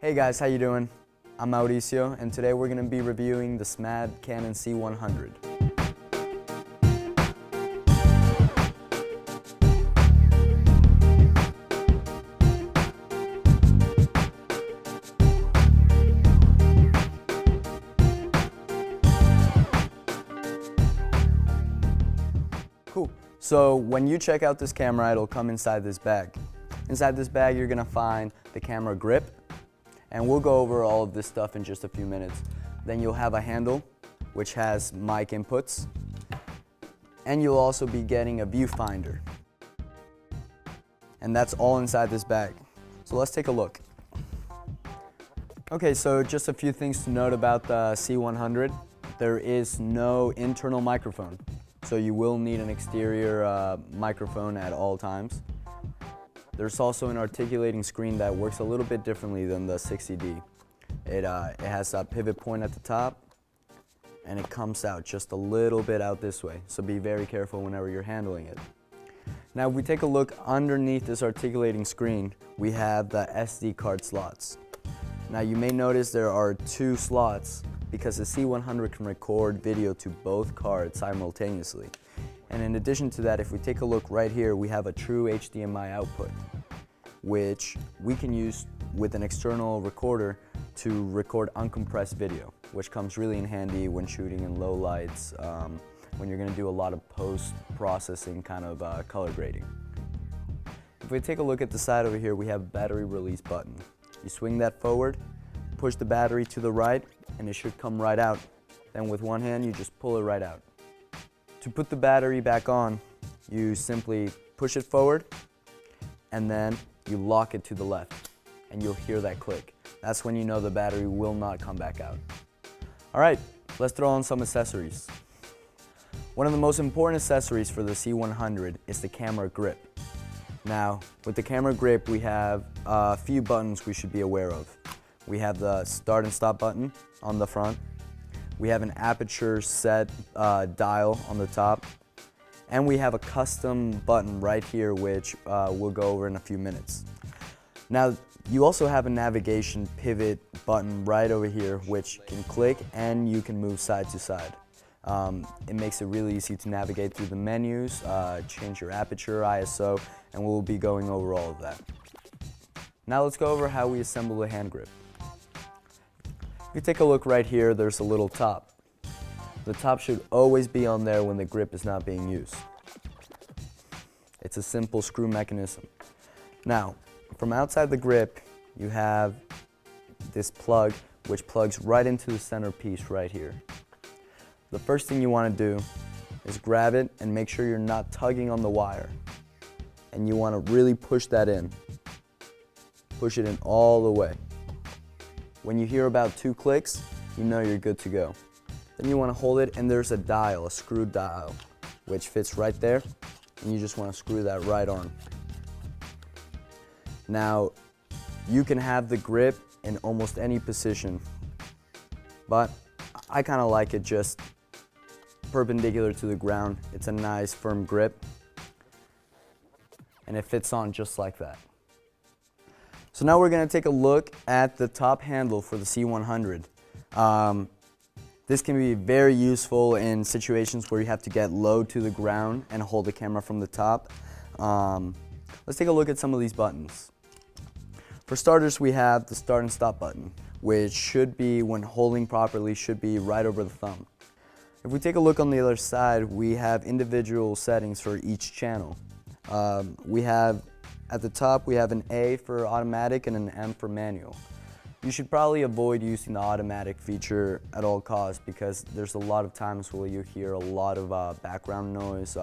Hey guys, how you doing? I'm Mauricio, and today we're going to be reviewing the SMAD Canon C100. Cool. So when you check out this camera, it'll come inside this bag. Inside this bag, you're going to find the camera grip, and we'll go over all of this stuff in just a few minutes. Then you'll have a handle, which has mic inputs, and you'll also be getting a viewfinder. And that's all inside this bag. So let's take a look. Okay, so just a few things to note about the C100. There is no internal microphone, so you will need an exterior microphone at all times. There's also an articulating screen that works a little bit differently than the 60D. It has a pivot point at the top, and it comes out just a little bit out this way, so be very careful whenever you're handling it. Now if we take a look underneath this articulating screen, we have the SD card slots. Now you may notice there are two slots because the C100 can record video to both cards simultaneously. And in addition to that, if we take a look right here, we have a true HDMI output, which we can use with an external recorder to record uncompressed video, which comes really in handy when shooting in low lights, when you're going to do a lot of post-processing kind of color grading. If we take a look at the side over here, we have a battery release button. You swing that forward, push the battery to the right, and it should come right out. Then with one hand, you just pull it right out. To put the battery back on, you simply push it forward, and then you lock it to the left, and you'll hear that click. That's when you know the battery will not come back out. All right, let's throw on some accessories. One of the most important accessories for the C100 is the camera grip. Now, with the camera grip, we have a few buttons we should be aware of. We have the start and stop button on the front. We have an aperture set dial on the top, and we have a custom button right here which we'll go over in a few minutes. Now you also have a navigation pivot button right over here which can click and you can move side to side. It makes it really easy to navigate through the menus, change your aperture, ISO, and we'll be going over all of that. Now let's go over how we assemble the hand grip. If you take a look right here, there's a little top. The top should always be on there when the grip is not being used. It's a simple screw mechanism. Now, from outside the grip, you have this plug which plugs right into the center piece right here. The first thing you want to do is grab it and make sure you're not tugging on the wire. And you want to really push that in. Push it in all the way. When you hear about 2 clicks, you know you're good to go. Then you want to hold it, and there's a dial, a screw dial, which fits right there, and you just want to screw that right on. Now, you can have the grip in almost any position, but I kind of like it just perpendicular to the ground. It's a nice firm grip, and it fits on just like that. So now we're going to take a look at the top handle for the C100. This can be very useful in situations where you have to get low to the ground and hold the camera from the top. Let's take a look at some of these buttons. For starters, we have the start and stop button, which should be, when holding properly, should be right over the thumb. If we take a look on the other side, we have individual settings for each channel. At the top, we have an A for automatic and an M for manual. You should probably avoid using the automatic feature at all costs because there's a lot of times where you hear a lot of background noise,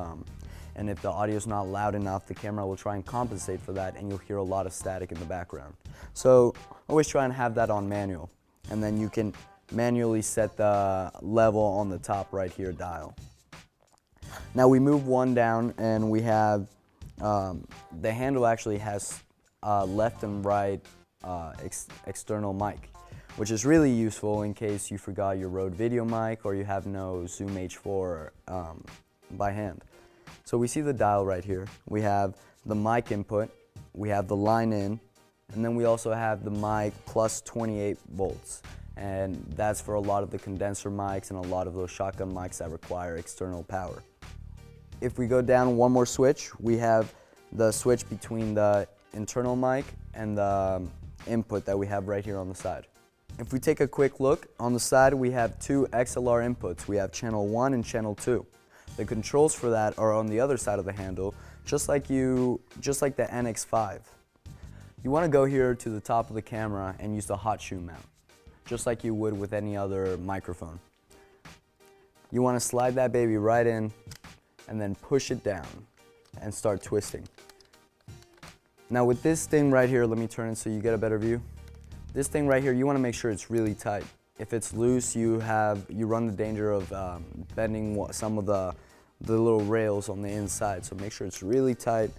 and if the audio is not loud enough, the camera will try and compensate for that, and you'll hear a lot of static in the background. So always try and have that on manual, and then you can manually set the level on the top right here dial. Now we move one down, and we have the handle actually has left and right external mic, which is really useful in case you forgot your Rode video mic or you have no Zoom H4 by hand. So we see the dial right here. We have the mic input, we have the line in, And then we also have the mic plus 28 volts. And that's for a lot of the condenser mics and a lot of those shotgun mics that require external power. If we go down one more switch, we have the switch between the internal mic and the input that we have right here on the side. If we take a quick look, on the side we have two XLR inputs. We have channel 1 and channel 2. The controls for that are on the other side of the handle, just like the NX5. You want to go here to the top of the camera and use the hot shoe mount, just like you would with any other microphone. You want to slide that baby right in and then push it down and start twisting. Now with this thing right here, let me turn it so you get a better view. This thing right here, you want to make sure it's really tight. If it's loose, you run the danger of bending some of the little rails on the inside. So make sure it's really tight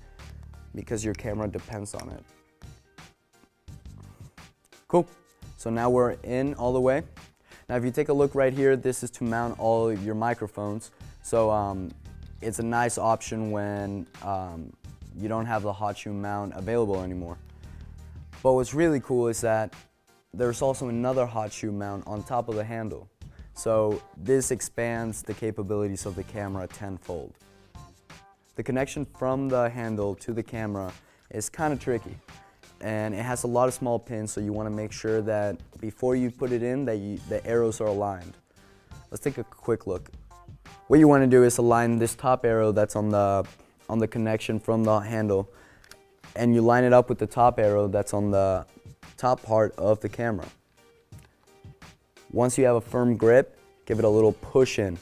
because your camera depends on it. Cool. So now we're in all the way. Now if you take a look right here, this is to mount all of your microphones. So it's a nice option when you don't have the hot shoe mount available anymore. But what's really cool is that there's also another hot shoe mount on top of the handle. So this expands the capabilities of the camera tenfold. The connection from the handle to the camera is kind of tricky. And it has a lot of small pins, so you want to make sure that before you put it in, that the arrows are aligned. Let's take a quick look. What you want to do is align this top arrow that's on the connection from the handle, and you line it up with the top arrow that's on the top part of the camera. Once you have a firm grip, give it a little push in,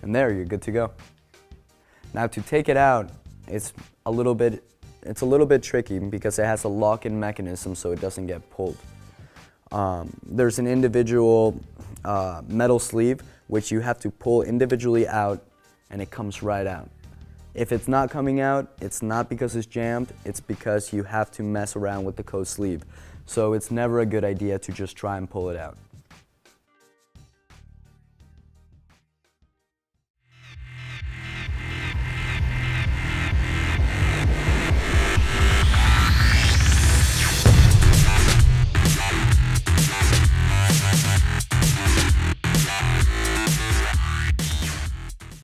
and there, you're good to go. Now to take it out, it's a little bit tricky because it has a lock-in mechanism so it doesn't get pulled. There's an individual metal sleeve which you have to pull individually out, and it comes right out. If it's not coming out, it's not because it's jammed, it's because you have to mess around with the code sleeve. So it's never a good idea to just try and pull it out.